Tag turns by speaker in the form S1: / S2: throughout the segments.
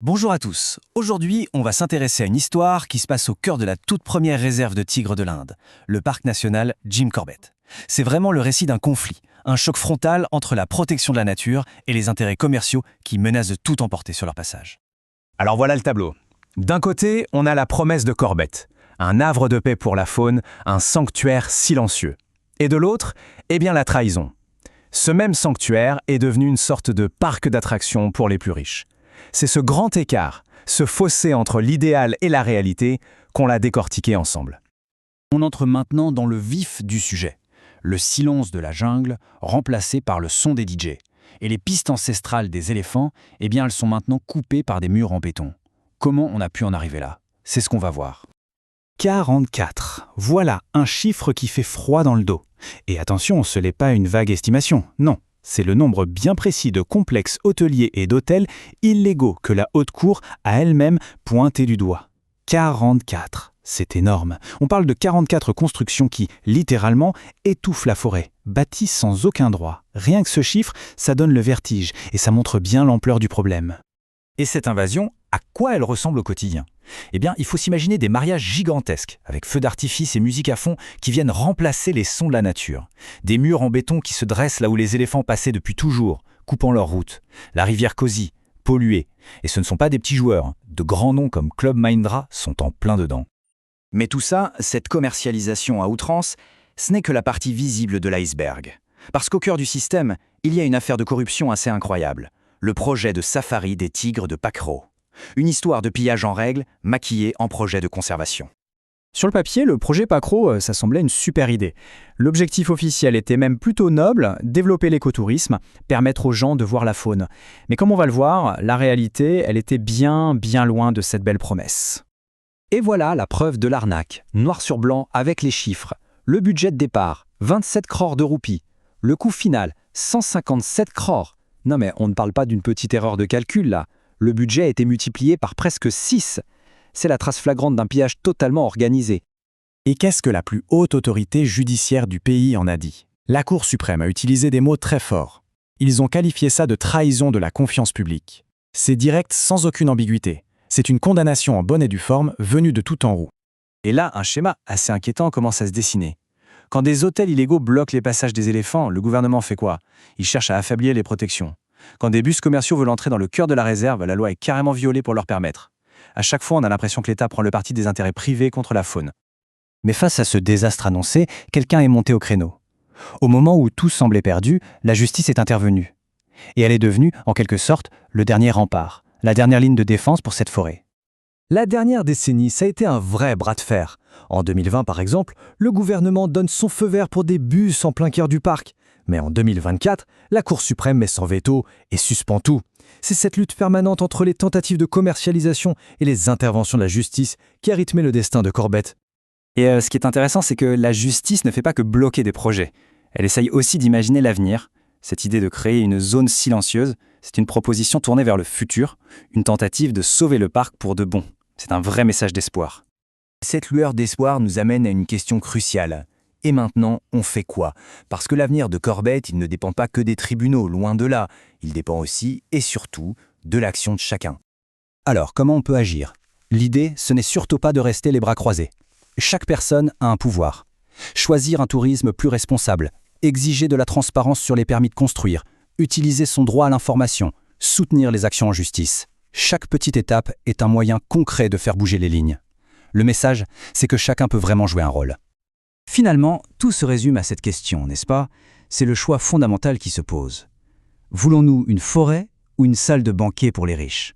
S1: Bonjour à tous. Aujourd'hui, on va s'intéresser à une histoire qui se passe au cœur de la toute première réserve de tigres de l'Inde, le parc national Jim Corbett. C'est vraiment le récit d'un conflit, un choc frontal entre la protection de la nature et les intérêts commerciaux qui menacent de tout emporter sur leur passage.
S2: Alors voilà le tableau. D'un côté, on a la promesse de Corbett, un havre de paix pour la faune, un sanctuaire silencieux. Et de l'autre, la trahison. Ce même sanctuaire est devenu une sorte de parc d'attractions pour les plus riches. C'est ce grand écart, ce fossé entre l'idéal et la réalité, qu'on l'a décortiqué ensemble.
S1: On entre maintenant dans le vif du sujet. Le silence de la jungle remplacé par le son des DJ. Et les pistes ancestrales des éléphants, elles sont maintenant coupées par des murs en béton. Comment on a pu en arriver là? C'est ce qu'on va voir. 44. Voilà un chiffre qui fait froid dans le dos. Et attention, ce n'est pas une vague estimation, non. C'est le nombre bien précis de complexes hôteliers et d'hôtels illégaux que la Haute Cour a elle-même pointé du doigt. 44. C'est énorme. On parle de 44 constructions qui, littéralement, étouffent la forêt, bâties sans aucun droit. Rien que ce chiffre, ça donne le vertige et ça montre bien l'ampleur du problème. Et cette invasion, à quoi elle ressemble au quotidien? Il faut s'imaginer des mariages gigantesques, avec feux d'artifice et musique à fond, qui viennent remplacer les sons de la nature. Des murs en béton qui se dressent là où les éléphants passaient depuis toujours, coupant leur route. La rivière Kosi, polluée. Et ce ne sont pas des petits joueurs. De grands noms comme Club Mahindra sont en plein dedans. Mais tout ça, cette commercialisation à outrance, ce n'est que la partie visible de l'iceberg. Parce qu'au cœur du système, il y a une affaire de corruption assez incroyable. Le projet de safari des tigres de Pakro. Une histoire de pillage en règle, maquillée en projet de conservation.
S3: Sur le papier, le projet Pakro, ça semblait une super idée. L'objectif officiel était même plutôt noble, développer l'écotourisme, permettre aux gens de voir la faune. Mais comme on va le voir, la réalité, elle était bien loin de cette belle promesse.
S4: Et voilà la preuve de l'arnaque, noir sur blanc avec les chiffres. Le budget de départ, 27 crores de roupies. Le coût final, 157 crores. Non mais on ne parle pas d'une petite erreur de calcul là. Le budget a été multiplié par presque 6. C'est la trace flagrante d'un pillage totalement organisé.
S1: Et qu'est-ce que la plus haute autorité judiciaire du pays en a dit? La Cour suprême a utilisé des mots très forts. Ils ont qualifié ça de trahison de la confiance publique. C'est direct sans aucune ambiguïté. C'est une condamnation en bonne et due forme venue de tout en haut. Et là, un schéma assez inquiétant commence à se dessiner. Quand des hôtels illégaux bloquent les passages des éléphants, le gouvernement fait quoi? Il cherche à affaiblir les protections. Quand des bus commerciaux veulent entrer dans le cœur de la réserve, la loi est carrément violée pour leur permettre. À chaque fois, on a l'impression que l'État prend le parti des intérêts privés contre la faune. Mais face à ce désastre annoncé, quelqu'un est monté au créneau. Au moment où tout semblait perdu, la justice est intervenue. Et elle est devenue, en quelque sorte, le dernier rempart, la dernière ligne de défense pour cette forêt.
S5: La dernière décennie, ça a été un vrai bras de fer. En 2020, par exemple, le gouvernement donne son feu vert pour des bus en plein cœur du parc. Mais en 2024, la Cour suprême met son veto et suspend tout. C'est cette lutte permanente entre les tentatives de commercialisation et les interventions de la justice qui a rythmé le destin de Corbett.
S3: Et ce qui est intéressant, c'est que la justice ne fait pas que bloquer des projets. Elle essaye aussi d'imaginer l'avenir. Cette idée de créer une zone silencieuse, c'est une proposition tournée vers le futur, une tentative de sauver le parc pour de bon. C'est un vrai message d'espoir.
S1: Cette lueur d'espoir nous amène à une question cruciale. Et maintenant, on fait quoi? Parce que l'avenir de Corbett, il ne dépend pas que des tribunaux, loin de là. Il dépend aussi, et surtout, de l'action de chacun. Alors, comment on peut agir? L'idée, ce n'est surtout pas de rester les bras croisés. Chaque personne a un pouvoir. Choisir un tourisme plus responsable, exiger de la transparence sur les permis de construire, utiliser son droit à l'information, soutenir les actions en justice. Chaque petite étape est un moyen concret de faire bouger les lignes. Le message, c'est que chacun peut vraiment jouer un rôle. Finalement, tout se résume à cette question, n'est-ce pas? C'est le choix fondamental qui se pose. Voulons-nous une forêt ou une salle de banquet pour les riches?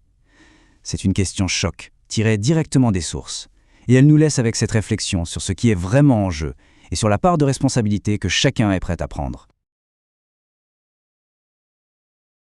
S1: C'est une question choc, tirée directement des sources. Et elle nous laisse avec cette réflexion sur ce qui est vraiment en jeu et sur la part de responsabilité que chacun est prêt à prendre.